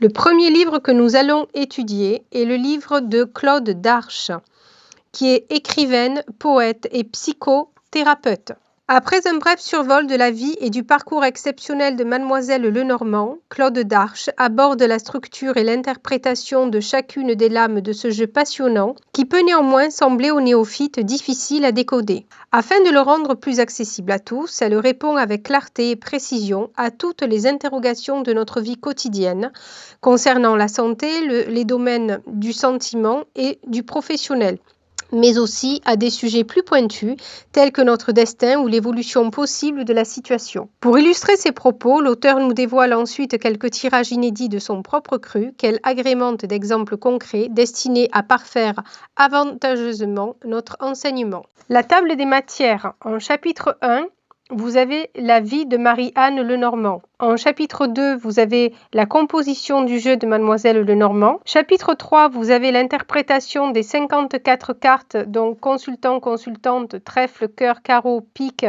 Le premier livre que nous allons étudier est le livre de Claude Darche, qui est écrivaine, poète et psychothérapeute. Après un bref survol de la vie et du parcours exceptionnel de Mademoiselle Lenormand, Claude Darche aborde la structure et l'interprétation de chacune des lames de ce jeu passionnant qui peut néanmoins sembler aux néophytes difficile à décoder. Afin de le rendre plus accessible à tous, elle répond avec clarté et précision à toutes les interrogations de notre vie quotidienne concernant la santé, les domaines du sentiment et du professionnel, mais aussi à des sujets plus pointus tels que notre destin ou l'évolution possible de la situation. Pour illustrer ses propos, l'auteur nous dévoile ensuite quelques tirages inédits de son propre cru qu'elle agrémente d'exemples concrets destinés à parfaire avantageusement notre enseignement. La table des matières. En chapitre 1, vous avez la vie de Marie-Anne Lenormand. En chapitre 2, vous avez la composition du jeu de Mademoiselle Lenormand. Chapitre 3, vous avez l'interprétation des 54 cartes, donc consultant, consultante, trèfle, cœur, carreau, pique.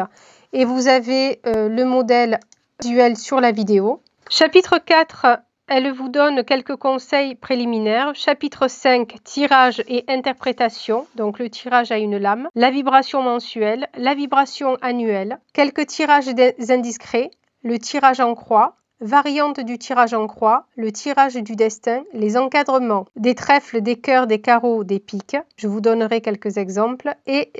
Et vous avez le modèle visuel sur la vidéo. Chapitre 4, elle vous donne quelques conseils préliminaires. Chapitre 5, tirage et interprétation, donc le tirage à une lame, la vibration mensuelle, la vibration annuelle, quelques tirages indiscrets, le tirage en croix, variante du tirage en croix, le tirage du destin, les encadrements des trèfles, des cœurs, des carreaux, des piques. Je vous donnerai quelques exemples. Et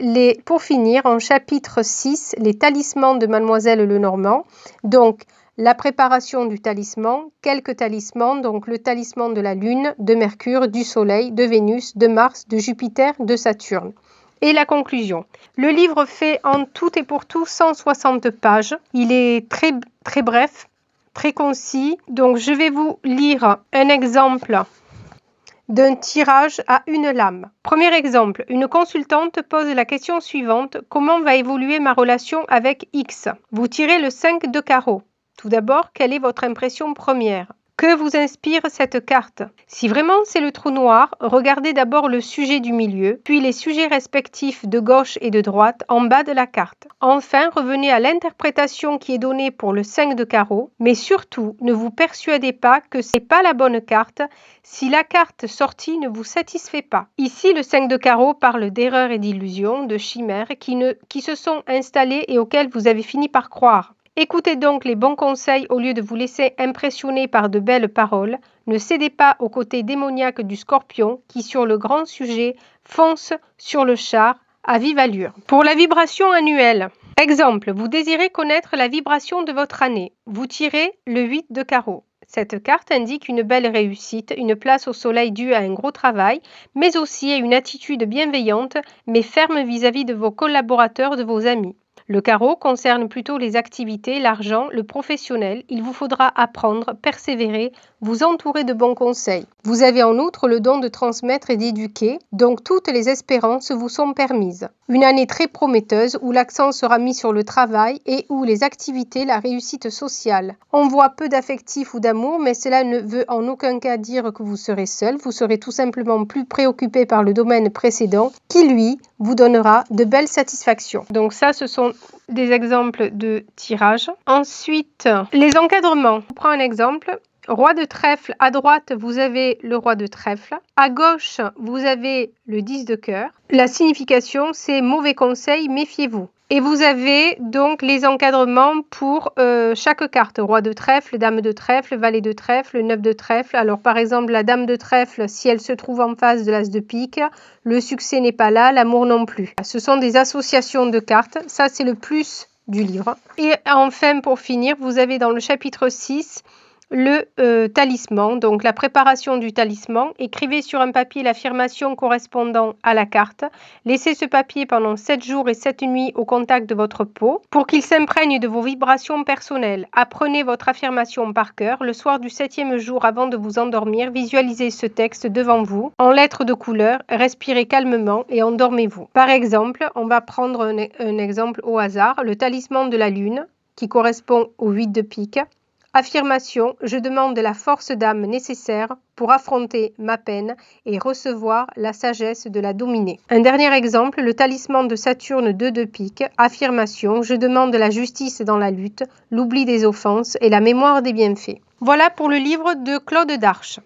pour finir, en chapitre 6, les talismans de Mademoiselle Lenormand. Donc, la préparation du talisman, quelques talismans, donc le talisman de la Lune, de Mercure, du Soleil, de Vénus, de Mars, de Jupiter, de Saturne. Et la conclusion. Le livre fait en tout et pour tout 160 pages. Il est très bref, très concis. Donc je vais vous lire un exemple d'un tirage à une lame. Premier exemple, une consultante pose la question suivante. Comment va évoluer ma relation avec X? Vous tirez le 5 de carreau. Tout d'abord, quelle est votre impression première? Que vous inspire cette carte? Si vraiment c'est le trou noir, regardez d'abord le sujet du milieu, puis les sujets respectifs de gauche et de droite en bas de la carte. Enfin, revenez à l'interprétation qui est donnée pour le 5 de carreau, mais surtout, ne vous persuadez pas que ce n'est pas la bonne carte si la carte sortie ne vous satisfait pas. Ici, le 5 de carreau parle d'erreurs et d'illusions, de chimères qui se sont installées et auxquelles vous avez fini par croire. Écoutez donc les bons conseils au lieu de vous laisser impressionner par de belles paroles. Ne cédez pas au côté démoniaque du scorpion qui, sur le grand sujet, fonce sur le char à vive allure. Pour la vibration annuelle. Exemple, vous désirez connaître la vibration de votre année. Vous tirez le 8 de carreau. Cette carte indique une belle réussite, une place au soleil due à un gros travail, mais aussi à une attitude bienveillante, mais ferme vis-à-vis de vos collaborateurs, de vos amis. Le carreau concerne plutôt les activités, l'argent, le professionnel. Il vous faudra apprendre, persévérer, vous entourer de bons conseils. Vous avez en outre le don de transmettre et d'éduquer, donc toutes les espérances vous sont permises. Une année très prometteuse où l'accent sera mis sur le travail et où les activités, la réussite sociale. On voit peu d'affectif ou d'amour, mais cela ne veut en aucun cas dire que vous serez seul. Vous serez tout simplement plus préoccupé par le domaine précédent qui, lui, vous donnera de belles satisfactions. Donc ça, ce sont des exemples de tirage. Ensuite, les encadrements. Je prends un exemple. Roi de trèfle, à droite, vous avez le roi de trèfle. À gauche, vous avez le 10 de cœur. La signification, c'est mauvais conseil, méfiez-vous. Et vous avez donc les encadrements pour chaque carte. Roi de trèfle, dame de trèfle, valet de trèfle, 9 de trèfle. Alors par exemple, la dame de trèfle, si elle se trouve en face de l'as de pique, le succès n'est pas là, l'amour non plus. Ce sont des associations de cartes. Ça, c'est le plus du livre. Et enfin, pour finir, vous avez dans le chapitre 6... le talisman, donc la préparation du talisman. Écrivez sur un papier l'affirmation correspondant à la carte. Laissez ce papier pendant 7 jours et 7 nuits au contact de votre peau pour qu'il s'imprègne de vos vibrations personnelles. Apprenez votre affirmation par cœur. Le soir du 7e jour avant de vous endormir, visualisez ce texte devant vous en lettres de couleur. Respirez calmement et endormez-vous. Par exemple, on va prendre un exemple au hasard. Le talisman de la Lune qui correspond au 8 de pique. Affirmation, je demande la force d'âme nécessaire pour affronter ma peine et recevoir la sagesse de la dominer. Un dernier exemple, le talisman de Saturne 2 de pique. Affirmation, je demande la justice dans la lutte, l'oubli des offenses et la mémoire des bienfaits. Voilà pour le livre de Claude Darche.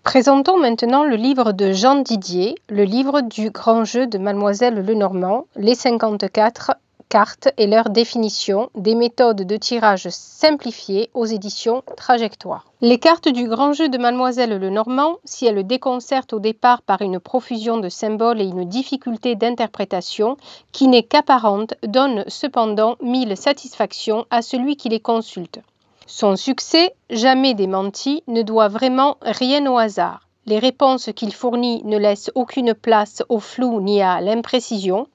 Présentons maintenant le livre de Jean Didier, le livre du grand jeu de Mademoiselle Lenormand, les 54 cartes et leur définition, des méthodes de tirage simplifiées aux éditions Trajectoire. Les cartes du grand jeu de Mademoiselle Lenormand, si elles déconcertent au départ par une profusion de symboles et une difficulté d'interprétation qui n'est qu'apparente, donnent cependant 1000 satisfactions à celui qui les consulte. Son succès, jamais démenti, ne doit vraiment rien au hasard. Les réponses qu'il fournit ne laissent aucune place au flou ni à l'imprécision.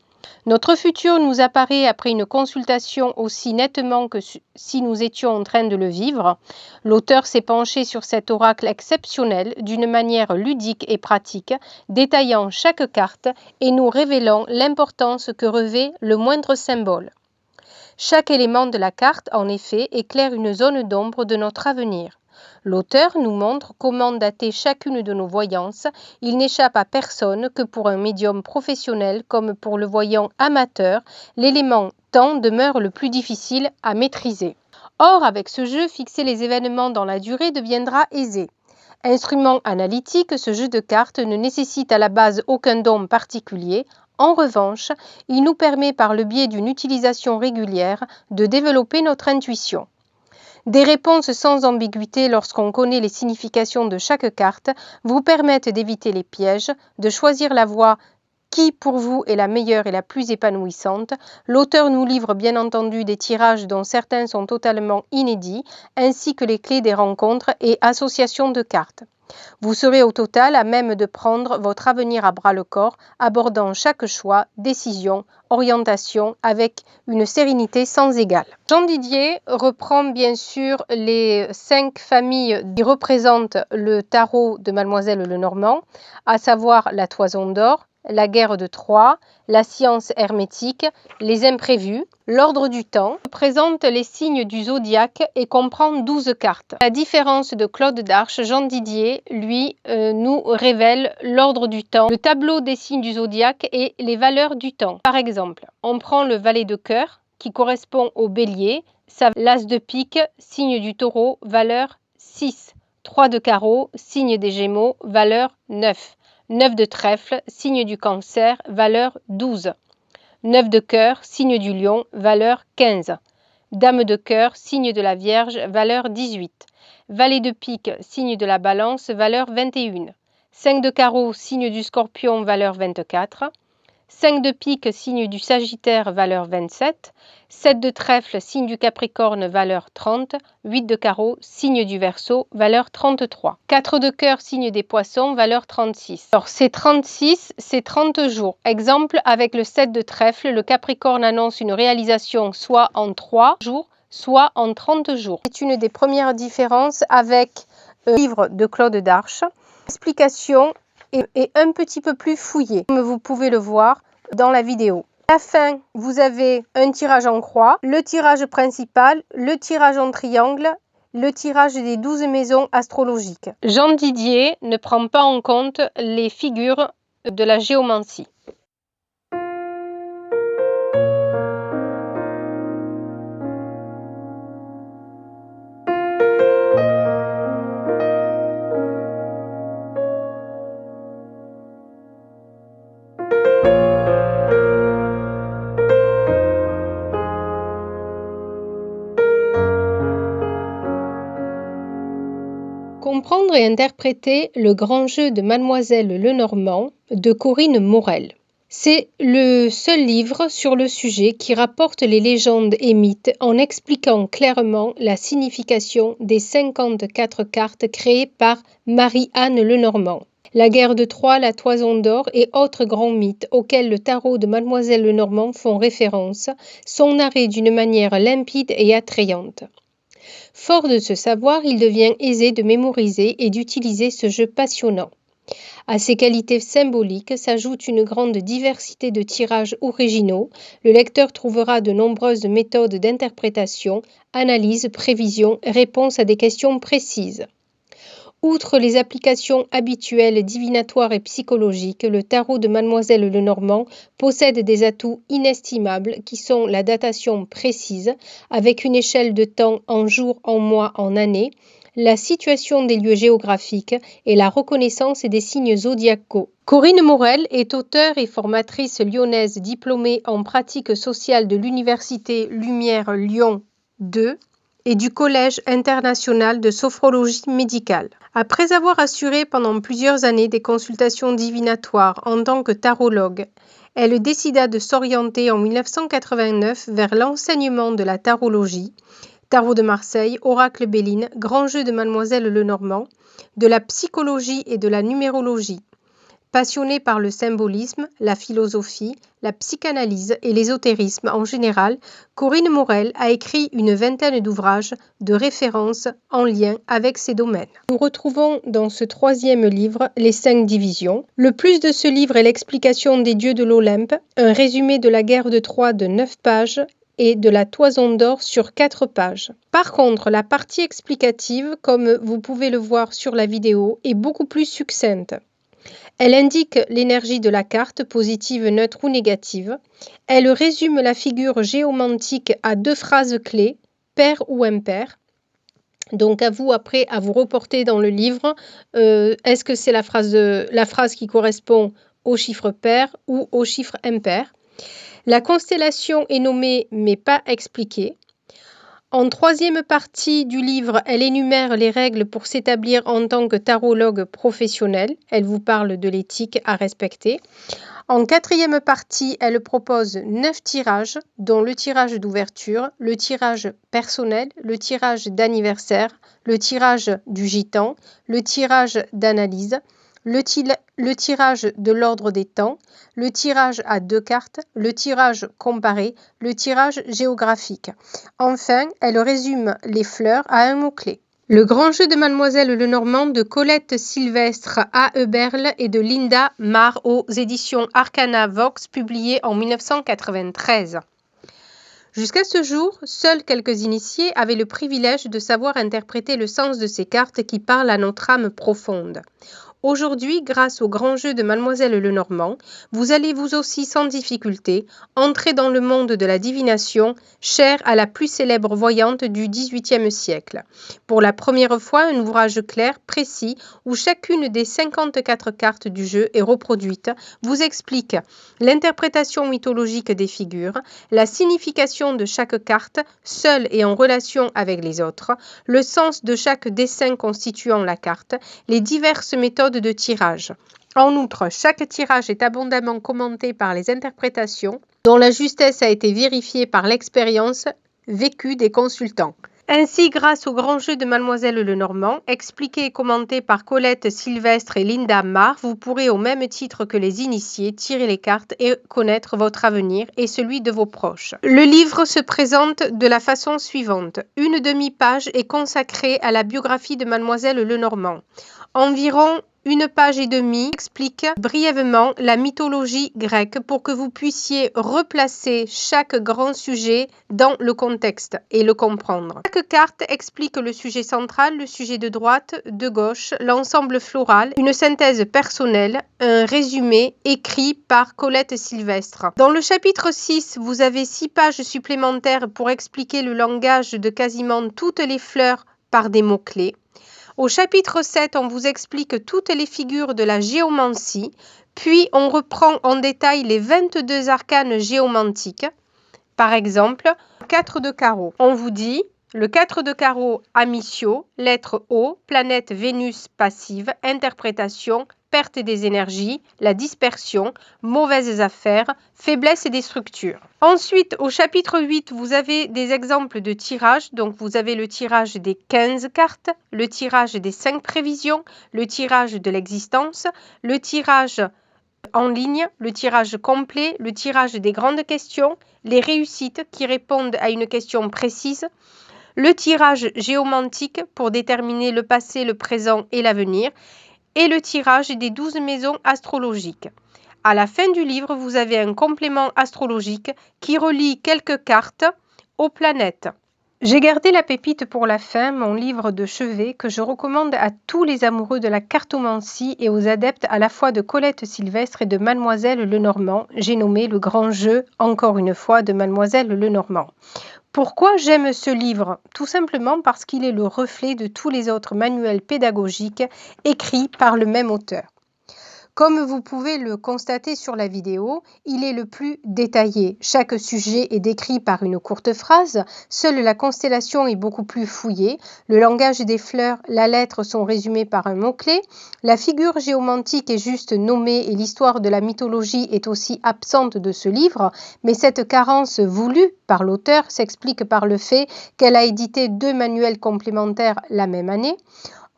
Notre futur nous apparaît après une consultation aussi nettement que si nous étions en train de le vivre. L'auteur s'est penché sur cet oracle exceptionnel d'une manière ludique et pratique, détaillant chaque carte et nous révélant l'importance que revêt le moindre symbole. Chaque élément de la carte, en effet, éclaire une zone d'ombre de notre avenir. L'auteur nous montre comment dater chacune de nos voyances. Il n'échappe à personne que pour un médium professionnel comme pour le voyant amateur, l'élément temps demeure le plus difficile à maîtriser. Or, avec ce jeu, fixer les événements dans la durée deviendra aisé. Instrument analytique, ce jeu de cartes ne nécessite à la base aucun don particulier. En revanche, il nous permet par le biais d'une utilisation régulière de développer notre intuition. Des réponses sans ambiguïté lorsqu'on connaît les significations de chaque carte vous permettent d'éviter les pièges, de choisir la voie qui pour vous est la meilleure et la plus épanouissante. L'auteur nous livre bien entendu des tirages dont certains sont totalement inédits, ainsi que les clés des rencontres et associations de cartes. Vous serez au total à même de prendre votre avenir à bras-le-corps, abordant chaque choix, décision, orientation avec une sérénité sans égale. Jean Didier reprend bien sûr les 5 familles qui représentent le tarot de Mademoiselle Lenormand, à savoir la toison d'or, la guerre de Troie, la science hermétique, les imprévus. L'ordre du temps présente les signes du zodiaque et comprend 12 cartes. À la différence de Claude Darche, Jean Didier, lui, nous révèle l'ordre du temps, le tableau des signes du zodiaque et les valeurs du temps. Par exemple, on prend le valet de cœur qui correspond au bélier, l'as de pique, signe du taureau, valeur 6, 3 de carreau, signe des gémeaux, valeur 9. 9 de trèfle, signe du cancer, valeur 12. 9 de cœur, signe du lion, valeur 15. Dame de cœur, signe de la Vierge, valeur 18. Valet de pique, signe de la Balance, valeur 21. 5 de carreau, signe du Scorpion, valeur 24. 5 de pique, signe du Sagittaire, valeur 27. 7 de trèfle, signe du Capricorne, valeur 30. 8 de carreau, signe du Verseau, valeur 33. 4 de cœur, signe des Poissons, valeur 36. Alors, c'est 36, c'est 30 jours. Exemple, avec le 7 de trèfle, le Capricorne annonce une réalisation soit en 3 jours, soit en 30 jours. C'est une des premières différences avec le livre de Claude Darche. L'explication est un petit peu plus fouillée. Comme vous pouvez le voir, dans la vidéo. À la fin, vous avez un tirage en croix, le tirage principal, le tirage en triangle, le tirage des 12 maisons astrologiques. Jean Didier ne prend pas en compte les figures de la géomancie. Comprendre et interpréter le grand jeu de Mademoiselle Lenormand de Corinne Maurel. C'est le seul livre sur le sujet qui rapporte les légendes et mythes en expliquant clairement la signification des 54 cartes créées par Marie-Anne Lenormand. La guerre de Troie, la toison d'or et autres grands mythes auxquels le tarot de Mademoiselle Lenormand font référence sont narrés d'une manière limpide et attrayante. Fort de ce savoir, il devient aisé de mémoriser et d'utiliser ce jeu passionnant. À ces qualités symboliques s'ajoute une grande diversité de tirages originaux. Le lecteur trouvera de nombreuses méthodes d'interprétation, analyse, prévision, réponse à des questions précises. Outre les applications habituelles divinatoires et psychologiques, le tarot de Mademoiselle Lenormand possède des atouts inestimables qui sont la datation précise, avec une échelle de temps en jours, en mois, en années, la situation des lieux géographiques et la reconnaissance des signes zodiacaux. Corinne Maurel est auteure et formatrice lyonnaise diplômée en pratique sociale de l'Université Lumière Lyon 2 et du Collège international de sophrologie médicale. Après avoir assuré pendant plusieurs années des consultations divinatoires en tant que tarologue, elle décida de s'orienter en 1989 vers l'enseignement de la tarologie, tarot de Marseille, oracle Béline, grand jeu de Mademoiselle Lenormand, de la psychologie et de la numérologie. Passionnée par le symbolisme, la philosophie, la psychanalyse et l'ésotérisme en général, Corinne Maurel a écrit une vingtaine d'ouvrages de référence en lien avec ces domaines. Nous retrouvons dans ce troisième livre les 5 divisions. Le plus de ce livre est l'explication des dieux de l'Olympe, un résumé de la guerre de Troie de 9 pages et de la toison d'or sur 4 pages. Par contre, la partie explicative, comme vous pouvez le voir sur la vidéo, est beaucoup plus succincte. Elle indique l'énergie de la carte, positive, neutre ou négative. Elle résume la figure géomantique à 2 phrases clés, pair ou impair. Donc à vous après à vous reporter dans le livre, est-ce que c'est la phrase qui correspond au chiffre pair ou au chiffre impair. La constellation est nommée mais pas expliquée. En troisième partie du livre, elle énumère les règles pour s'établir en tant que tarologue professionnel. Elle vous parle de l'éthique à respecter. En quatrième partie, elle propose 9 tirages, dont le tirage d'ouverture, le tirage personnel, le tirage d'anniversaire, le tirage du gitan, le tirage d'analyse, le tirage de l'ordre des temps, le tirage à 2 cartes, le tirage comparé, le tirage géographique. Enfin, elle résume les fleurs à un mot-clé. Le grand jeu de Mademoiselle Lenormand de Colette Sylvestre à Eberle et de Linda Marr aux éditions Arcana Vox, publié en 1993. Jusqu'à ce jour, seuls quelques initiés avaient le privilège de savoir interpréter le sens de ces cartes qui parlent à notre âme profonde. Aujourd'hui, grâce au grand jeu de Mademoiselle Lenormand, vous allez vous aussi sans difficulté entrer dans le monde de la divination, cher à la plus célèbre voyante du XVIIIe siècle. Pour la première fois, un ouvrage clair, précis, où chacune des 54 cartes du jeu est reproduite, vous explique l'interprétation mythologique des figures, la signification de chaque carte, seule et en relation avec les autres, le sens de chaque dessin constituant la carte, les diverses méthodes de tirage. En outre, chaque tirage est abondamment commenté par les interprétations, dont la justesse a été vérifiée par l'expérience vécue des consultants. Ainsi, grâce au grand jeu de Mademoiselle Lenormand, expliqué et commenté par Colette Sylvestre et Linda Marr, vous pourrez au même titre que les initiés tirer les cartes et connaître votre avenir et celui de vos proches. Le livre se présente de la façon suivante. Une demi-page est consacrée à la biographie de Mademoiselle Lenormand. Environ 1 page et demie explique brièvement la mythologie grecque pour que vous puissiez replacer chaque grand sujet dans le contexte et le comprendre. Chaque carte explique le sujet central, le sujet de droite, de gauche, l'ensemble floral, une synthèse personnelle, un résumé écrit par Colette Sylvestre. Dans le chapitre 6, vous avez 6 pages supplémentaires pour expliquer le langage de quasiment toutes les fleurs par des mots-clés. Au chapitre 7, on vous explique toutes les figures de la géomancie, puis on reprend en détail les 22 arcanes géomantiques. Par exemple, 4 de carreau. On vous dit, le 4 de carreau, Amicio, lettre O, planète Vénus passive, interprétation, perte des énergies, la dispersion, mauvaises affaires, faiblesse des structures. Ensuite, au chapitre 8, vous avez des exemples de tirage. Donc, vous avez le tirage des 15 cartes, le tirage des 5 prévisions, le tirage de l'existence, le tirage en ligne, le tirage complet, le tirage des grandes questions, les réussites qui répondent à une question précise, le tirage géomantique pour déterminer le passé, le présent et l'avenir, et le tirage des 12 maisons astrologiques. À la fin du livre, vous avez un complément astrologique qui relie quelques cartes aux planètes. J'ai gardé la pépite pour la fin, mon livre de chevet que je recommande à tous les amoureux de la cartomancie et aux adeptes à la fois de Colette Sylvestre et de Mademoiselle Lenormand. J'ai nommé Le Grand Jeu, encore une fois, de Mademoiselle Lenormand. Pourquoi j'aime ce livre? Tout simplement parce qu'il est le reflet de tous les autres manuels pédagogiques écrits par le même auteur. Comme vous pouvez le constater sur la vidéo, il est le plus détaillé. Chaque sujet est décrit par une courte phrase. Seule la constellation est beaucoup plus fouillée. Le langage des fleurs, la lettre sont résumés par un mot-clé. La figure géomantique est juste nommée et l'histoire de la mythologie est aussi absente de ce livre. Mais cette carence voulue par l'auteur s'explique par le fait qu'elle a édité 2 manuels complémentaires la même année.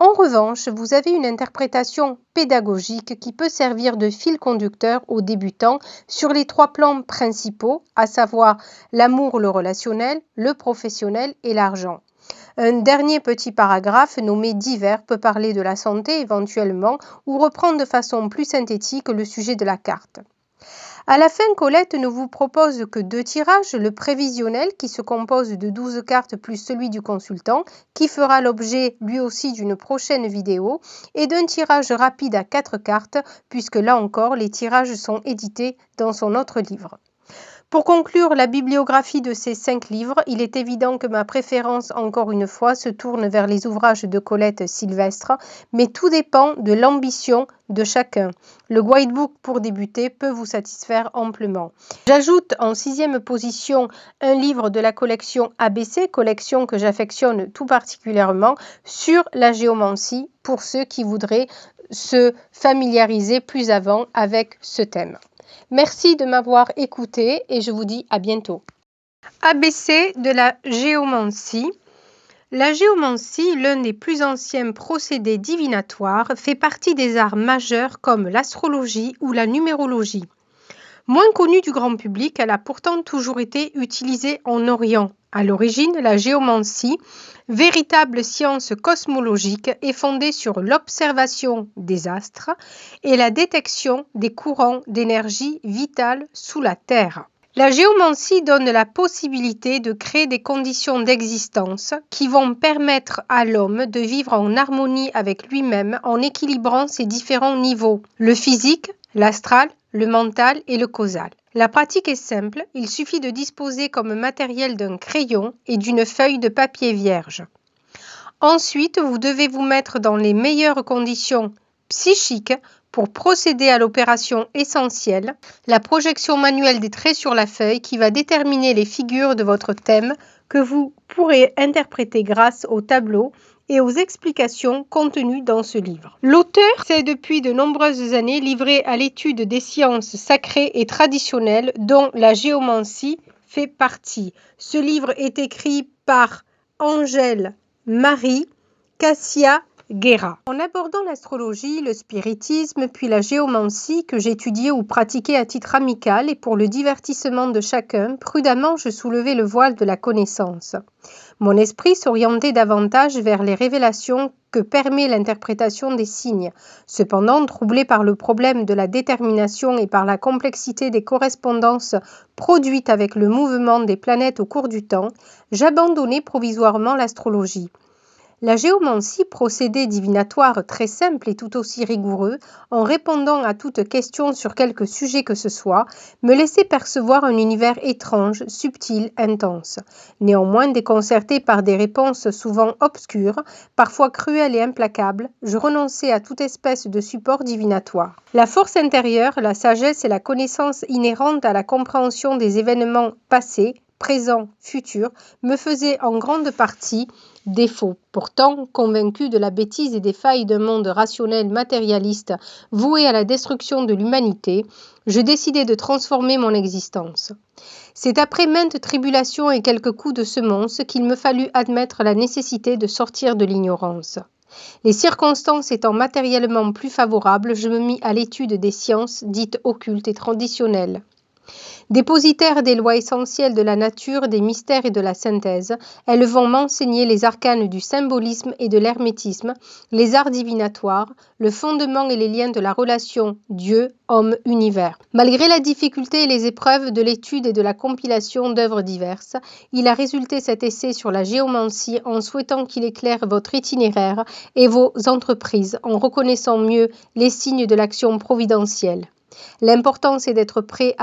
En revanche, vous avez une interprétation pédagogique qui peut servir de fil conducteur aux débutants sur les 3 plans principaux, à savoir l'amour, le relationnel, le professionnel et l'argent. Un dernier petit paragraphe nommé divers peut parler de la santé éventuellement ou reprendre de façon plus synthétique le sujet de la carte. À la fin, Colette ne vous propose que 2 tirages, le prévisionnel qui se compose de 12 cartes plus celui du consultant, qui fera l'objet lui aussi d'une prochaine vidéo, et d'un tirage rapide à 4 cartes, puisque là encore les tirages sont édités dans son autre livre. Pour conclure la bibliographie de ces 5 livres, il est évident que ma préférence, encore une fois, se tourne vers les ouvrages de Colette Sylvestre, mais tout dépend de l'ambition de chacun. Le guidebook pour débuter peut vous satisfaire amplement. J'ajoute en 6e position un livre de la collection ABC, collection que j'affectionne tout particulièrement, sur la géomancie, pour ceux qui voudraient se familiariser plus avant avec ce thème. Merci de m'avoir écouté et je vous dis à bientôt. ABC de la géomancie. La géomancie, l'un des plus anciens procédés divinatoires, fait partie des arts majeurs comme l'astrologie ou la numérologie. Moins connue du grand public, elle a pourtant toujours été utilisée en Orient. À l'origine, la géomancie, véritable science cosmologique, est fondée sur l'observation des astres et la détection des courants d'énergie vitale sous la Terre. La géomancie donne la possibilité de créer des conditions d'existence qui vont permettre à l'homme de vivre en harmonie avec lui-même en équilibrant ses différents niveaux, le physique, l'astral, le mental et le causal. La pratique est simple, il suffit de disposer comme matériel d'un crayon et d'une feuille de papier vierge. Ensuite, vous devez vous mettre dans les meilleures conditions psychiques pour procéder à l'opération essentielle, la projection manuelle des traits sur la feuille qui va déterminer les figures de votre thème que vous pourrez interpréter grâce au tableau et aux explications contenues dans ce livre. L'auteur s'est depuis de nombreuses années livré à l'étude des sciences sacrées et traditionnelles dont la géomancie fait partie. Ce livre est écrit par Angèle Marie Cassia Guerra. En abordant l'astrologie, le spiritisme, puis la géomancie que j'étudiais ou pratiquais à titre amical et pour le divertissement de chacun, prudemment je soulevais le voile de la connaissance. Mon esprit s'orientait davantage vers les révélations que permet l'interprétation des signes. Cependant, troublé par le problème de la détermination et par la complexité des correspondances produites avec le mouvement des planètes au cours du temps, j'abandonnai provisoirement l'astrologie. La géomancie, procédé divinatoire très simple et tout aussi rigoureux, en répondant à toute question sur quelque sujet que ce soit, me laissait percevoir un univers étrange, subtil, intense. Néanmoins, déconcerté par des réponses souvent obscures, parfois cruelles et implacables, je renonçais à toute espèce de support divinatoire. La force intérieure, la sagesse et la connaissance inhérente à la compréhension des événements passés, présents, futurs, me faisaient en grande partie défaut. Pourtant, convaincu de la bêtise et des failles d'un monde rationnel matérialiste voué à la destruction de l'humanité, je décidai de transformer mon existence. C'est après maintes tribulations et quelques coups de semonce qu'il me fallut admettre la nécessité de sortir de l'ignorance. Les circonstances étant matériellement plus favorables, je me mis à l'étude des sciences dites occultes et traditionnelles. Dépositaires des lois essentielles de la nature, des mystères et de la synthèse, elles vont m'enseigner les arcanes du symbolisme et de l'hermétisme, les arts divinatoires, le fondement et les liens de la relation Dieu, homme, univers. Malgré la difficulté et les épreuves de l'étude et de la compilation d'œuvres diverses, il a résulté cet essai sur la géomancie en souhaitant qu'il éclaire votre itinéraire et vos entreprises en reconnaissant mieux les signes de l'action providentielle. L'important est d'être prêt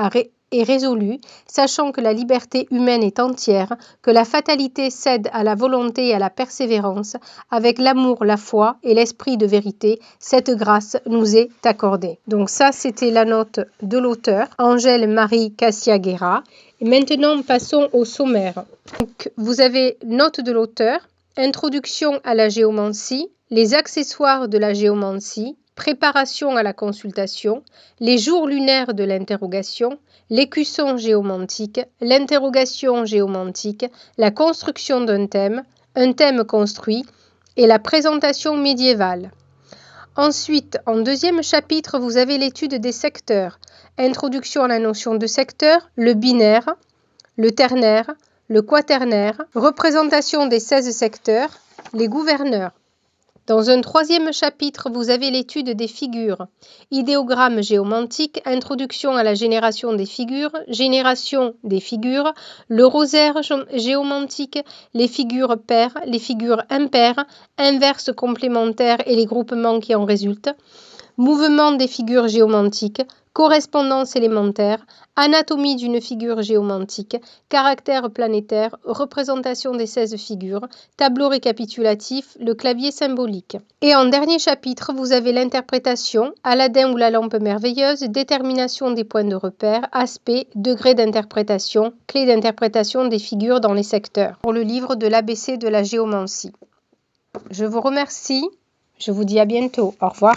et résolu, sachant que la liberté humaine est entière, que la fatalité cède à la volonté et à la persévérance, avec l'amour, la foi et l'esprit de vérité, cette grâce nous est accordée. Donc ça, c'était la note de l'auteur, Angèle Marie Cassia-Guerra. Et maintenant, passons au sommaire. Donc, vous avez note de l'auteur, introduction à la géomancie, les accessoires de la géomancie, préparation à la consultation, les jours lunaires de l'interrogation, l'écusson géomantique, l'interrogation géomantique, la construction d'un thème, un thème construit et la présentation médiévale. Ensuite, en deuxième chapitre, vous avez l'étude des secteurs, introduction à la notion de secteur, le binaire, le ternaire, le quaternaire, représentation des 16 secteurs, les gouverneurs. Dans un troisième chapitre, vous avez l'étude des figures, idéogramme géomantique, introduction à la génération des figures, génération des figures, le rosaire géomantique, les figures paires, les figures impaires, inverses complémentaires et les groupements qui en résultent, mouvement des figures géomantiques, correspondance élémentaire, anatomie d'une figure géomantique, caractère planétaire, représentation des 16 figures, tableau récapitulatif, le clavier symbolique. Et en dernier chapitre, vous avez l'interprétation, Aladin ou la lampe merveilleuse, détermination des points de repère, aspect, degré d'interprétation, clé d'interprétation des figures dans les secteurs, pour le livre de l'ABC de la géomancie. Je vous remercie, je vous dis à bientôt, au revoir.